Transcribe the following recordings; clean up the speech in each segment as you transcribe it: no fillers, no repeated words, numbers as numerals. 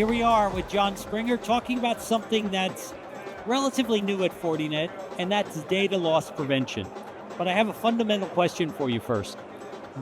here we are with John Springer talking about something that's relatively new at Fortinet, and that's data loss prevention. But I have a fundamental question for you first.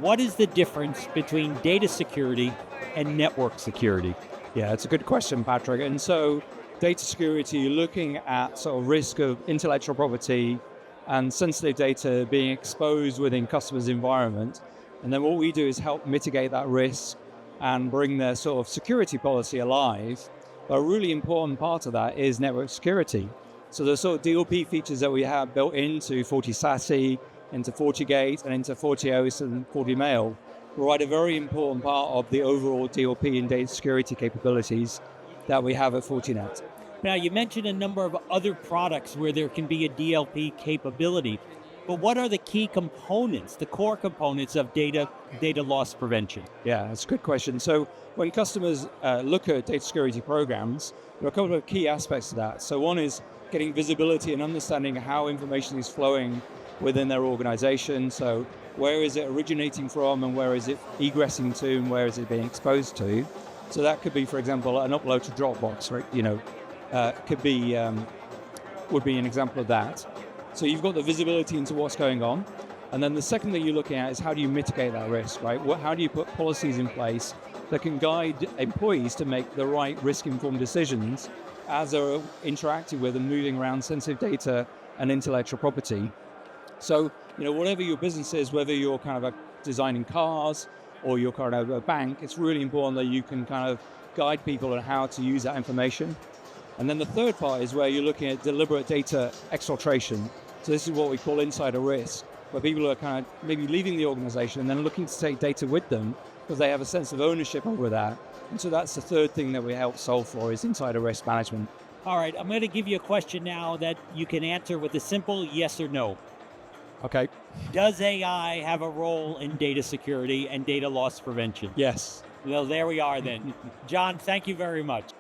What is the difference between data security and network security? Yeah, it's a good question, Patrick. And so data security, you're looking at sort of risk of intellectual property and sensitive data being exposed within customers' environment. And then what we do is help mitigate that risk and bring their sort of security policy alive. But a really important part of that is network security. So the sort of DLP features that we have built into FortiSASE, into FortiGate, and into FortiOS and FortiMail provide a very important part of the overall DLP and data security capabilities that we have at Fortinet. Now, you mentioned a number of other products where there can be a DLP capability, but what are the key components, the core components of data loss prevention? Yeah, that's a good question. So when customers look at data security programs, there are a couple of key aspects to that. So one is getting visibility and understanding how information is flowing within their organization. So where is it originating from and where is it egressing to and where is it being exposed to? So that could be, for example, an upload to Dropbox, right? Would be an example of that. So you've got the visibility into what's going on. And then the second thing you're looking at is how do you mitigate that risk, right? How do you put policies in place that can guide employees to make the right risk-informed decisions as they're interacting with and moving around sensitive data and intellectual property? So, whatever your business is, whether you're kind of designing cars or you're kind of a bank, it's really important that you can kind of guide people on how to use that information. And then the third part is where you're looking at deliberate data exfiltration. So this is what we call insider risk, where people are kind of maybe leaving the organization and then looking to take data with them because they have a sense of ownership over that. And so that's the third thing that we help solve for is insider risk management. All right, I'm going to give you a question now that you can answer with a simple yes or no. Okay. Does AI have a role in data security and data loss prevention? Yes. Well, there we are then. John, thank you very much.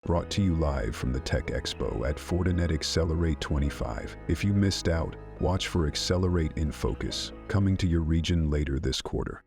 Brought to you live from the Tech Expo at Fortinet Accelerate25. If you missed out, watch for Accelerate in Focus, coming to your region later this quarter.